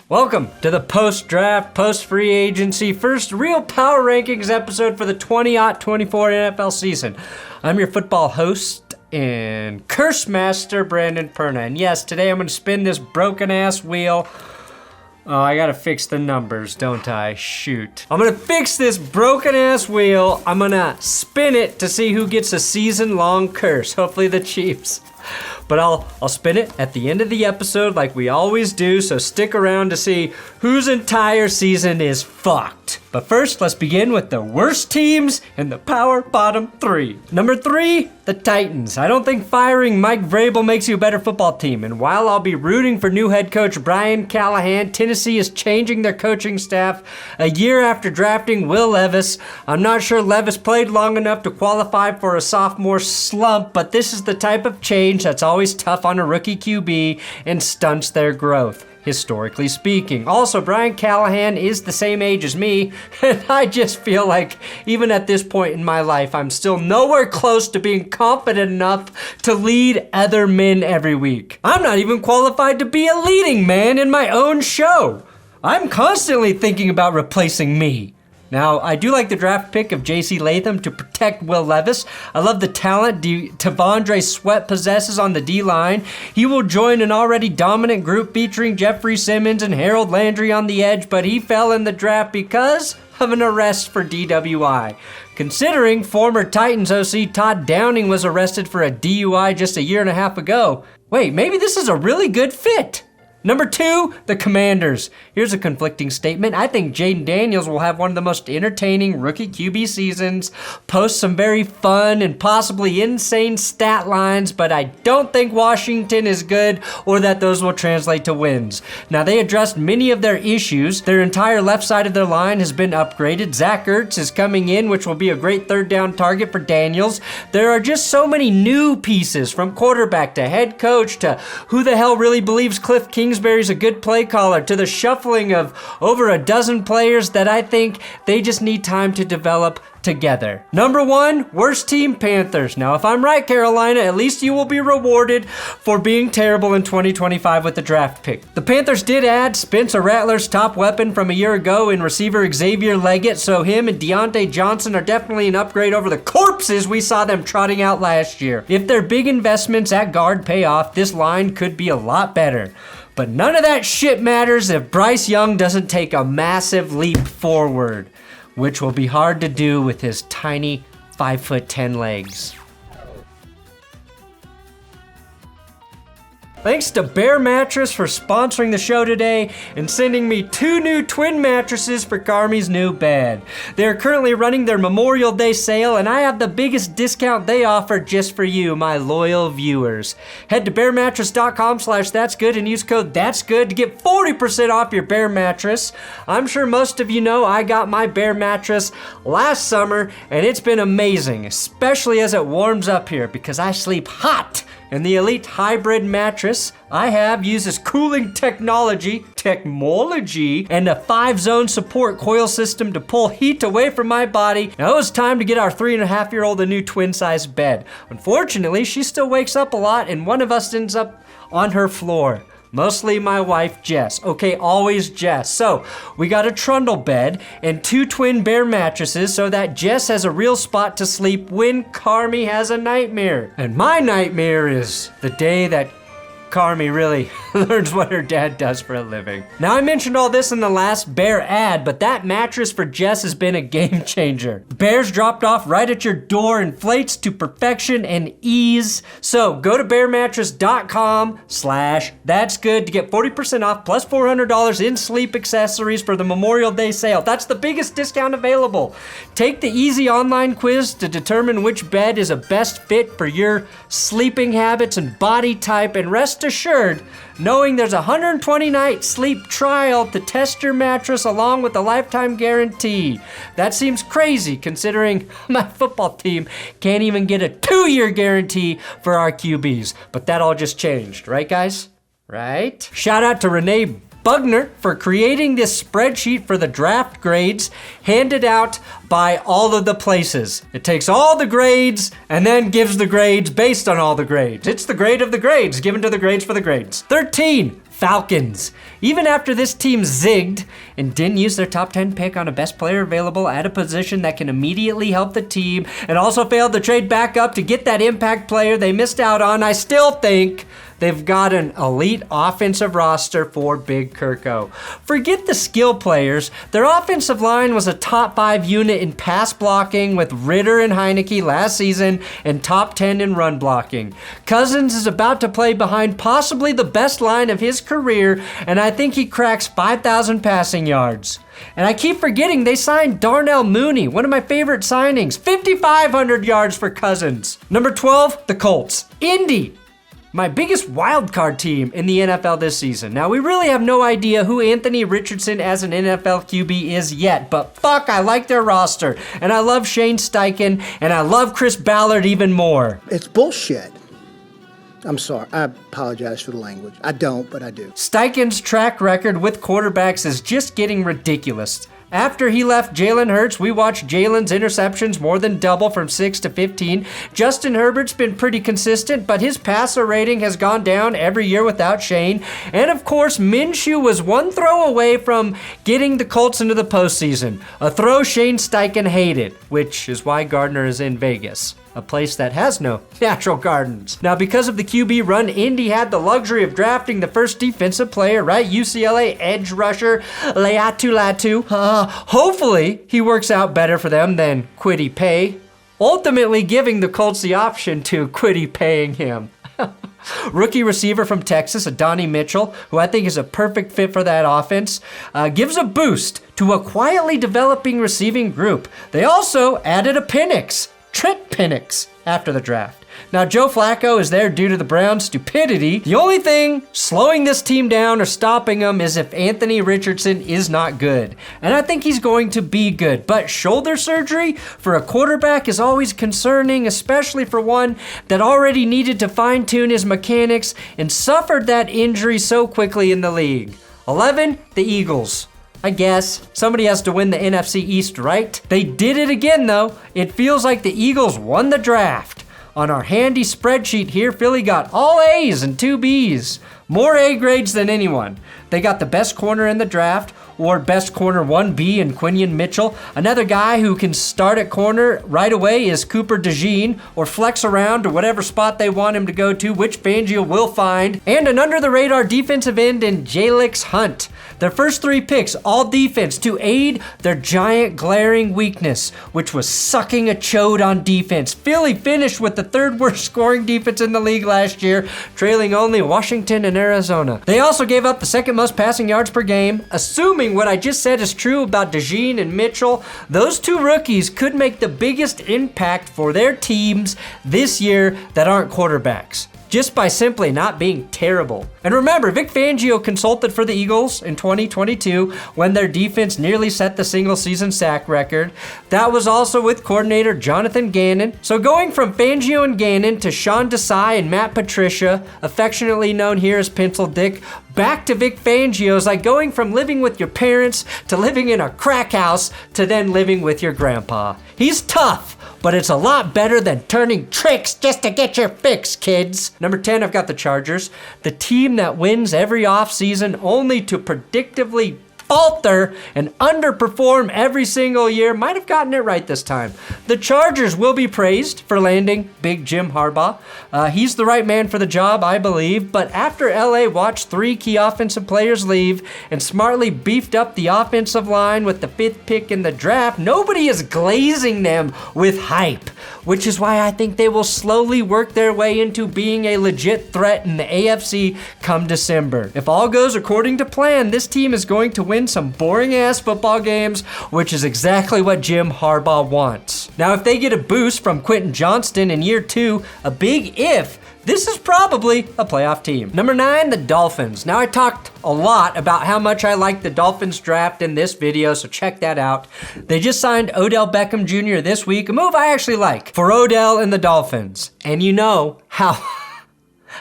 Welcome to the post-draft, post-free agency, first real power rankings episode for the 2024 NFL season. I'm your football host and curse master, Brandon Perna. And yes, today I'm going to spin this broken-ass wheel. Oh, I gotta fix the numbers, don't I? Shoot. I'm gonna fix this broken-ass wheel. I'm gonna spin it to see who gets a season-long curse. Hopefully the Chiefs. But I'll spin it at the end of the episode like we always do, so stick around to see whose entire season is fucked. But first, let's begin with the worst teams in the power bottom three. Number 3, the Titans. I don't think firing Mike Vrabel makes you a better football team. And while I'll be rooting for new head coach Brian Callahan, Tennessee is changing their coaching staff a year after drafting Will Levis. I'm not sure Levis played long enough to qualify for a sophomore slump, but this is the type of change that's always tough on a rookie QB and stunts their growth, historically speaking. Also, Brian Callahan is the same age as me, and I just feel like even at this point in my life, I'm still nowhere close to being confident enough to lead other men every week. I'm not even qualified to be a leading man in my own show. I'm constantly thinking about replacing me. Now, I do like the draft pick of J.C. Latham to protect Will Levis. I love the talent T'Vondre Sweat possesses on the D-line. He will join an already dominant group featuring Jeffrey Simmons and Harold Landry on the edge, but he fell in the draft because of an arrest for DWI. Considering former Titans OC Todd Downing was arrested for a DUI just a year and a half ago. Wait, maybe this is a really good fit. Number 2, the Commanders. Here's a conflicting statement. I think Jaden Daniels will have one of the most entertaining rookie QB seasons, post some very fun and possibly insane stat lines, but I don't think Washington is good or that those will translate to wins. Now, they addressed many of their issues. Their entire left side of their line has been upgraded. Zach Ertz is coming in, which will be a great third down target for Daniels. There are just so many new pieces, from quarterback to head coach to who the hell really believes Cliff Kingsbury's a good play caller, to the shuffling of over a dozen players that I think they just need time to develop together. Number 1, worst team, Panthers. Now, if I'm right, Carolina, at least you will be rewarded for being terrible in 2025 with the draft pick. The Panthers did add Spencer Rattler's top weapon from a year ago in receiver Xavier Leggett, so him and Deontay Johnson are definitely an upgrade over the corpses we saw them trotting out last year. If their big investments at guard pay off, this line could be a lot better. But none of that shit matters if Bryce Young doesn't take a massive leap forward, which will be hard to do with his tiny 5'10" legs. Thanks to Bear Mattress for sponsoring the show today and sending me 2 new twin mattresses for Carmi's new bed. They're currently running their Memorial Day sale, and I have the biggest discount they offer just for you, my loyal viewers. Head to bearmattress.com/thatsgood and use code THATSGOOD to get 40% off your Bear Mattress. I'm sure most of you know I got my Bear Mattress last summer, and it's been amazing, especially as it warms up here because I sleep hot. And the Elite Hybrid mattress I have uses cooling technology, and a 5-zone support coil system to pull heat away from my body. Now it was time to get our 3.5-year-old a new twin-size bed. Unfortunately, she still wakes up a lot and one of us ends up on her floor. Mostly my wife, Jess. Okay, always Jess. So, we got a trundle bed and 2 twin Bear mattresses so that Jess has a real spot to sleep when Carmi has a nightmare. And my nightmare is the day that Carmi really learns what her dad does for a living. Now, I mentioned all this in the last Bear ad, but that mattress for Jess has been a game changer. Bears dropped off right at your door, inflates to perfection and ease. So go to bearmattress.com/thatsgood to get 40% off plus $400 in sleep accessories for the Memorial Day sale. That's the biggest discount available. Take the easy online quiz to determine which bed is a best fit for your sleeping habits and body type, and rest assured, knowing there's a 120-night sleep trial to test your mattress along with a lifetime guarantee. That seems crazy considering my football team can't even get a 2-year guarantee for our QBs. But that all just changed, right guys? Right? Shout out to Renee Bugner for creating this spreadsheet for the draft grades handed out by all of the places. It takes all the grades and then gives the grades based on all the grades. It's the grade of the grades given to the grades for the grades. 13, Falcons. Even after this team zigged and didn't use their top 10 pick on a best player available at a position that can immediately help the team, and also failed to trade back up to get that impact player they missed out on, I still think they've got an elite offensive roster for Big Kirko. Forget the skill players. Their offensive line was a top 5 unit in pass blocking with Ritter and Heineke last season and top 10 in run blocking. Cousins is about to play behind possibly the best line of his career, and I think he cracks 5,000 passing yards. And I keep forgetting they signed Darnell Mooney, one of my favorite signings. 5,500 yards for Cousins. Number 12, the Colts. Indy. My biggest wildcard team in the NFL this season. Now, we really have no idea who Anthony Richardson as an NFL QB is yet, but fuck, I like their roster. And I love Shane Steichen, and I love Chris Ballard even more. It's bullshit. I'm sorry. I apologize for the language. I don't, but I do. Steichen's track record with quarterbacks is just getting ridiculous. After he left Jalen Hurts, we watched Jalen's interceptions more than double from 6 to 15. Justin Herbert's been pretty consistent, but his passer rating has gone down every year without Shane. And of course, Minshew was one throw away from getting the Colts into the postseason. A throw Shane Steichen hated, which is why Gardner is in Vegas, a place that has no natural gardens. Now, because of the QB run, Indy had the luxury of drafting the first defensive player, right? UCLA edge rusher, Laiatu Latu. Hopefully, he works out better for them than Kwity Paye, ultimately giving the Colts the option to Kwity paying him. Rookie receiver from Texas, Adonai Mitchell, who I think is a perfect fit for that offense, gives a boost to a quietly developing receiving group. They also added a Penix, Trent Penix, after the draft. Now, Joe Flacco is there due to the Browns' stupidity. The only thing slowing this team down or stopping them is if Anthony Richardson is not good. And I think he's going to be good. But shoulder surgery for a quarterback is always concerning, especially for one that already needed to fine-tune his mechanics and suffered that injury so quickly in the league. 11, the Eagles. I guess. Somebody has to win the NFC East, right? They did it again, though. It feels like the Eagles won the draft. On our handy spreadsheet here, Philly got all A's and 2 B's. More A grades than anyone. They got the best corner in the draft, or best corner 1B in Quinion Mitchell. Another guy who can start at corner right away is Cooper DeJean, or flex around to whatever spot they want him to go to, which Fangio will find. And an under-the-radar defensive end in Jalix Hunt. Their first 3 picks, all defense, to aid their giant glaring weakness, which was sucking a chode on defense. Philly finished with the 3rd worst scoring defense in the league last year, trailing only Washington and Arizona. They also gave up the 2nd most passing yards per game. Assuming what I just said is true about DeJean and Mitchell, those 2 rookies could make the biggest impact for their teams this year that aren't quarterbacks, just by simply not being terrible. And remember, Vic Fangio consulted for the Eagles in 2022 when their defense nearly set the single-season sack record. That was also with coordinator Jonathan Gannon. So going from Fangio and Gannon to Sean Desai and Matt Patricia, affectionately known here as Pencil Dick, back to Vic Fangio is like going from living with your parents to living in a crack house to then living with your grandpa. He's tough, but it's a lot better than turning tricks just to get your fix, kids. Number 10, I've got the Chargers. The team that wins every offseason only to predictably falter and underperform every single year might have gotten it right this time. The Chargers will be praised for landing Big Jim Harbaugh. He's the right man for the job, I believe, but after LA watched 3 key offensive players leave and smartly beefed up the offensive line with the 5th pick in the draft, nobody is glazing them with hype, which is why I think they will slowly work their way into being a legit threat in the AFC come December. If all goes according to plan, this team is going to win some boring-ass football games, which is exactly what Jim Harbaugh wants. Now, if they get a boost from Quentin Johnston in year 2, a big if, this is probably a playoff team. Number 9, the Dolphins. Now, I talked a lot about how much I like the Dolphins draft in this video, so check that out. They just signed Odell Beckham Jr. this week, a move I actually like for Odell and the Dolphins. And you know how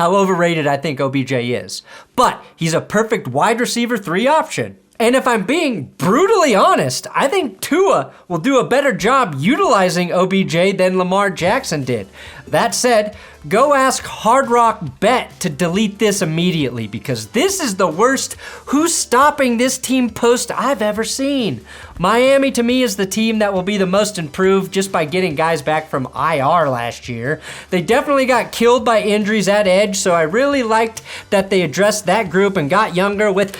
overrated I think OBJ is. But he's a perfect wide receiver 3 option. And if I'm being brutally honest, I think Tua will do a better job utilizing OBJ than Lamar Jackson did. That said, go ask Hard Rock Bet to delete this immediately because this is the worst who's stopping this team post I've ever seen. Miami to me is the team that will be the most improved just by getting guys back from IR last year. They definitely got killed by injuries at edge, so I really liked that they addressed that group and got younger with...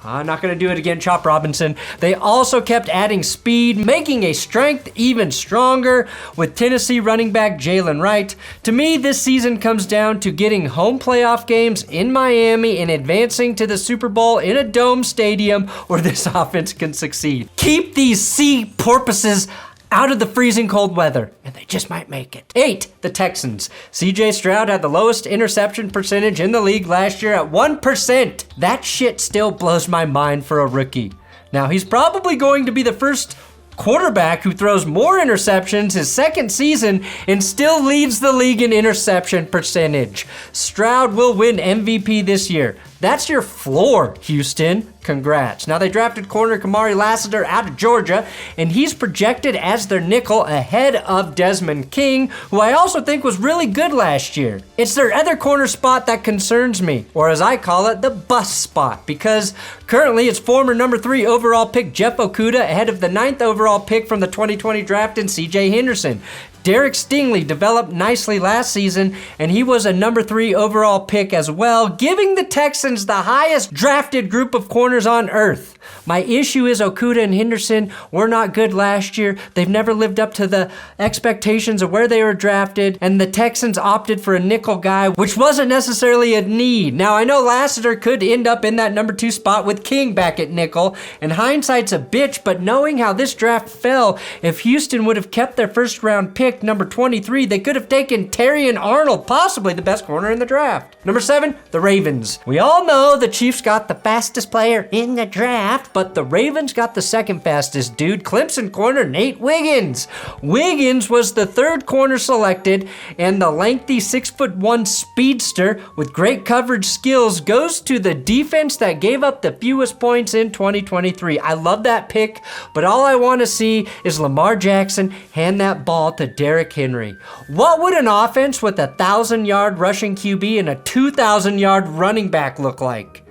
I'm not going to do it again, Chop Robinson. They also kept adding speed, making a strength even stronger with Tennessee running back Jalen Wright. To me, this season comes down to getting home playoff games in Miami and advancing to the Super Bowl in a dome stadium where this offense can succeed. Keep these sea porpoises out of the freezing cold weather, and they just might make it. 8, the Texans. CJ Stroud had the lowest interception percentage in the league last year at 1%. That shit still blows my mind for a rookie. Now, he's probably going to be the first quarterback who throws more interceptions his second season and still leads the league in interception percentage. Stroud will win MVP this year. That's your floor, Houston. Congrats. Now, they drafted corner Kamari Lassiter out of Georgia, and he's projected as their nickel ahead of Desmond King, who I also think was really good last year. It's their other corner spot that concerns me, or as I call it, the bust spot, because currently it's former number 3 overall pick Jeff Okudah ahead of the 9th overall pick from the 2020 draft in CJ Henderson. Derek Stingley developed nicely last season, and he was a number 3 overall pick as well, giving the Texans the highest drafted group of corners on earth. My issue is Okudah and Henderson were not good last year. They've never lived up to the expectations of where they were drafted, and the Texans opted for a nickel guy, which wasn't necessarily a need. Now, I know Lassiter could end up in that number 2 spot with King back at nickel, and hindsight's a bitch, but knowing how this draft fell, if Houston would have kept their first round pick, number 23, they could have taken Terrion Arnold, possibly the best corner in the draft. Number 7, the Ravens. We all know the Chiefs got the fastest player in the draft, but the Ravens got the second fastest dude, Clemson corner Nate Wiggins. Wiggins was the 3rd corner selected, and the lengthy 6'1" speedster with great coverage skills goes to the defense that gave up the fewest points in 2023. I love that pick, but all I want to see is Lamar Jackson hand that ball to Derrick Henry. What would an offense with a 1,000-yard rushing QB and a 2,000-yard running back look like?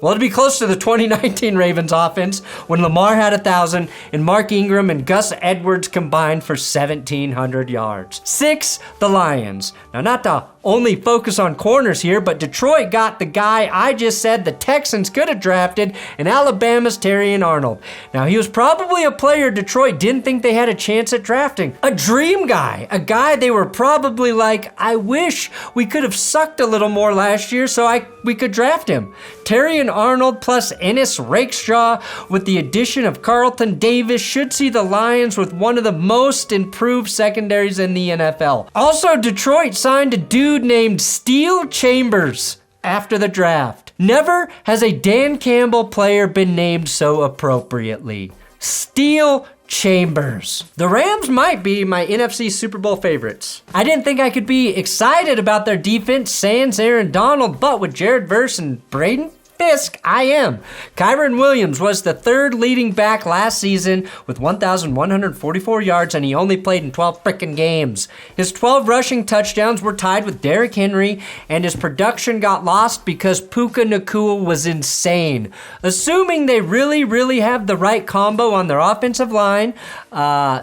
Well, it'd be close to the 2019 Ravens offense when Lamar had 1,000 and Mark Ingram and Gus Edwards combined for 1,700 yards. 6, the Lions. Now, not to only focus on corners here, but Detroit got the guy I just said the Texans could have drafted in Alabama's Terrion Arnold. Now, he was probably a player Detroit didn't think they had a chance at drafting. A dream guy. A guy they were probably like, I wish we could have sucked a little more last year so we could draft him. Terrion Arnold plus Ennis Rakestraw with the addition of Carlton Davis should see the Lions with one of the most improved secondaries in the NFL. Also, Detroit signed a dude named Steel Chambers after the draft. Never has a Dan Campbell player been named so appropriately. Steel Chambers. The Rams might be my NFC Super Bowl favorites. I didn't think I could be excited about their defense sans Aaron Donald, but with Jared Verse and Braden Fisk, I am. Kyron Williams was the 3rd leading back last season with 1,144 yards, and he only played in 12 frickin' games. His 12 rushing touchdowns were tied with Derrick Henry, and his production got lost because Puka Nacua was insane. Assuming they really have the right combo on their offensive line,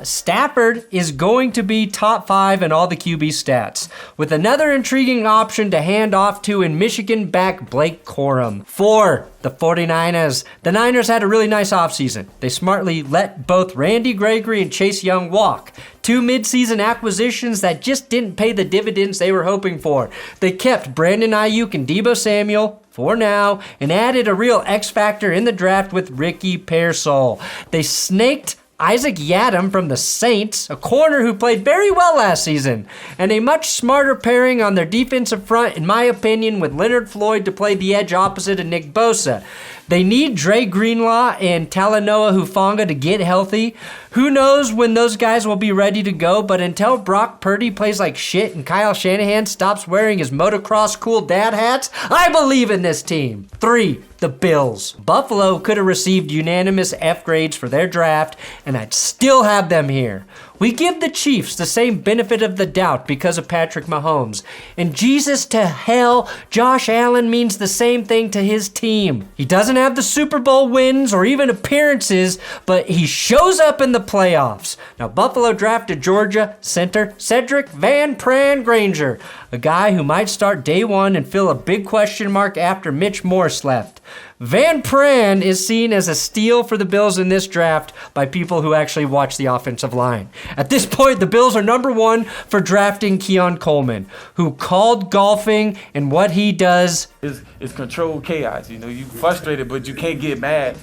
Stafford is going to be top 5 in all the QB stats, with another intriguing option to hand off to in Michigan back Blake Corum. 4, the 49ers. The Niners had a really nice offseason. They smartly let both Randy Gregory and Chase Young walk. 2 midseason acquisitions that just didn't pay the dividends they were hoping for. They kept Brandon Ayuk and Deebo Samuel for now and added a real X factor in the draft with Ricky Pearsall. They snaked Isaac Yadam from the Saints, a corner who played very well last season, and a much smarter pairing on their defensive front, in my opinion, with Leonard Floyd to play the edge opposite of Nick Bosa. They need Dre Greenlaw and Talanoa Hufanga to get healthy. Who knows when those guys will be ready to go, but until Brock Purdy plays like shit and Kyle Shanahan stops wearing his motocross cool dad hats, I believe in this team. 3. The Bills. Buffalo could have received unanimous F grades for their draft, and I'd still have them here. We give the Chiefs the same benefit of the doubt because of Patrick Mahomes. And Jesus to hell, Josh Allen means the same thing to his team. He doesn't have the Super Bowl wins or even appearances, but he shows up in the playoffs. Now, Buffalo drafted Georgia center Cedric Van Pran Granger, a guy who might start day one and fill a big question mark after Mitch Morse left. Van Pran is seen as a steal for the Bills in this draft by people who actually watch the offensive line. At this point, the Bills are number 1 for drafting Keon Coleman, who called golfing, and what he does is controlled chaos. You know, you frustrated, but you can't get mad.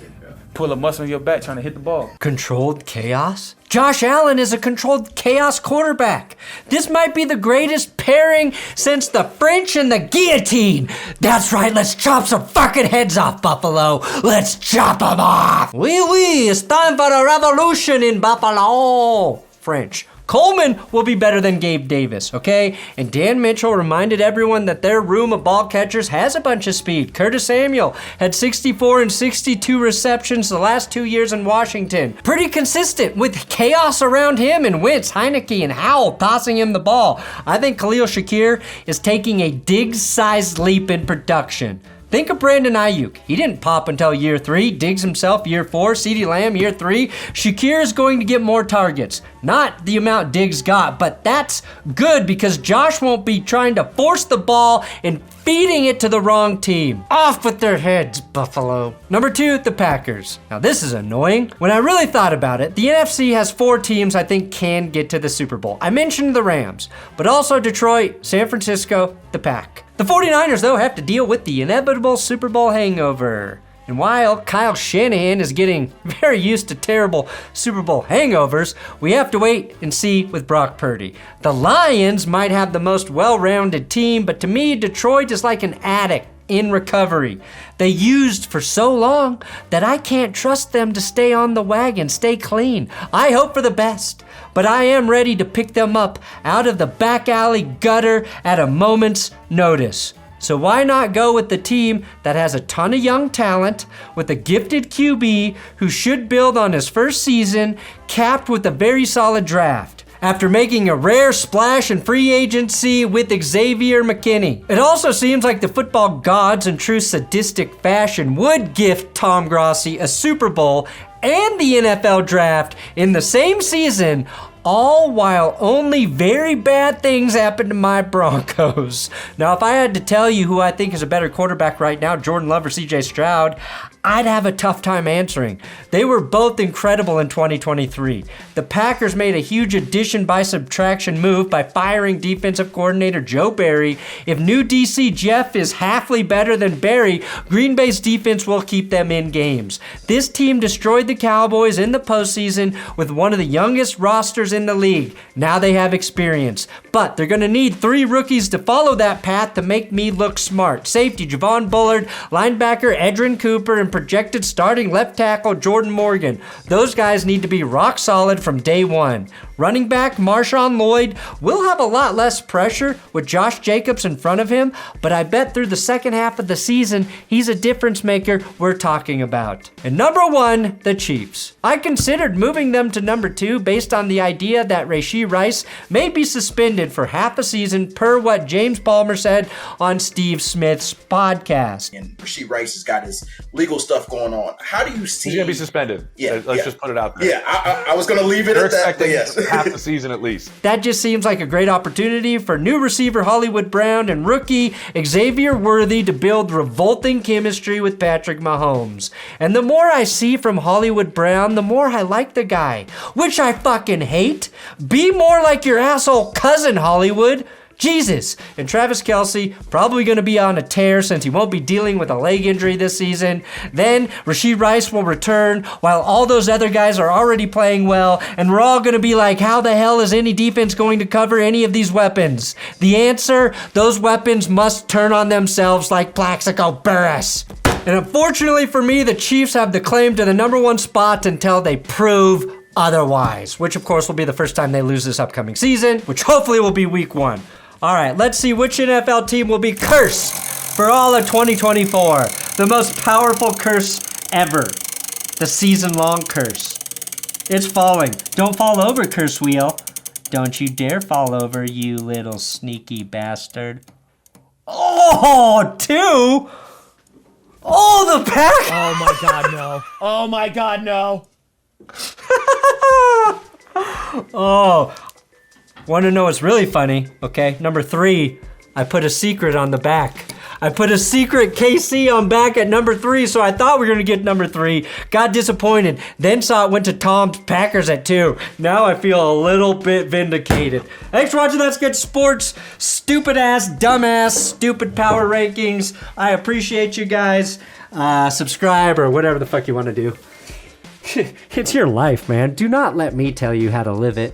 Pull a muscle in your back trying to hit the ball. Controlled chaos? Josh Allen is a controlled chaos quarterback. This might be the greatest pairing since the French and the guillotine. That's right, let's chop some fucking heads off, Buffalo. Let's chop them off. Oui, it's time for a revolution in Buffalo. French. Coleman will be better than Gabe Davis, okay? And Dan Mitchell reminded everyone that their room of ball catchers has a bunch of speed. Curtis Samuel had 64 and 62 receptions the last 2 years in Washington. Pretty consistent with chaos around him and Wentz, Heineke, and Howell tossing him the ball. I think Khalil Shakir is taking a Diggs-sized leap in production. Think of Brandon Ayuk. He didn't pop until year 3. Diggs himself, year 4. CeeDee Lamb, year 3. Shakir is going to get more targets. Not the amount Diggs got, but that's good because Josh won't be trying to force the ball and feeding it to the wrong team. Off with their heads, Buffalo. Number 2, the Packers. Now this is annoying. When I really thought about it, the NFC has 4 teams I think can get to the Super Bowl. I mentioned the Rams, but also Detroit, San Francisco, the Pack. The 49ers, though, have to deal with the inevitable Super Bowl hangover. And while Kyle Shanahan is getting very used to terrible Super Bowl hangovers, we have to wait and see with Brock Purdy. The Lions might have the most well-rounded team, but to me, Detroit is like an addict in recovery. They used for so long that I can't trust them to stay on the wagon, stay clean. I hope for the best, but I am ready to pick them up out of the back alley gutter at a moment's notice. So why not go with the team that has a ton of young talent, with a gifted QB who should build on his first season, capped with a very solid draft, after making a rare splash in free agency with Xavier McKinney. It also seems like the football gods in true sadistic fashion would gift Tom Grossi a Super Bowl and the NFL draft in the same season, all while only very bad things happen to my Broncos. Now, if I had to tell you who I think is a better quarterback right now, Jordan Love or CJ Stroud, I'd have a tough time answering. They were both incredible in 2023. The Packers made a huge addition by subtraction move by firing defensive coordinator Joe Barry. If new DC Jeff is halfly better than Barry, Green Bay's defense will keep them in games. This team destroyed the Cowboys in the postseason with one of the youngest rosters in the league. Now they have experience, but they're going to need 3 rookies to follow that path to make me look smart. Safety Javon Bullard, linebacker Edrin Cooper, and projected starting left tackle Jordan Morgan. Those guys need to be rock solid from day one. Running back Marshawn Lloyd will have a lot less pressure with Josh Jacobs in front of him, but I bet through the second half of the season, he's a difference maker we're talking about. And number 1, the Chiefs. I considered moving them to number 2 based on the idea that Rashee Rice may be suspended for half a season per what James Palmer said on Steve Smith's podcast. And Rashee Rice has got his legal stuff going on. How do you see... He's going to be suspended. Let's just put it out there. Yeah, I was going to leave it at that, but yes. Half the season at least. That just seems like a great opportunity for new receiver Hollywood Brown and rookie Xavier Worthy to build revolting chemistry with Patrick Mahomes. And the more I see from Hollywood Brown, the more I like the guy, which I fucking hate. Be more like your asshole cousin, Hollywood. Jesus. And Travis Kelce, probably going to be on a tear since he won't be dealing with a leg injury this season. Then Rashee Rice will return while all those other guys are already playing well, and we're all going to be like, how the hell is any defense going to cover any of these weapons? The answer, those weapons must turn on themselves like Plaxico Burress. And unfortunately for me, the Chiefs have the claim to the number 1 spot until they prove otherwise, which of course will be the first time they lose this upcoming season, which hopefully will be week 1. All right, let's see which NFL team will be cursed for all of 2024. The most powerful curse ever. The season-long curse. It's falling. Don't fall over, curse wheel. Don't you dare fall over, you little sneaky bastard. Oh, 2? Oh, the Pack! Oh my God, no. Oh my God, no. Oh, want to know what's really funny? Okay, number 3, I put a secret on the back. I put a secret KC on back at number 3, so I thought we were going to get number 3. Got disappointed. Then saw it went to Tom's Packers at 2. Now I feel a little bit vindicated. Thanks for watching That's Good Sports. Stupid ass, dumbass, stupid power rankings. I appreciate you guys. Subscribe or whatever the fuck you want to do. It's your life, man. Do not let me tell you how to live it.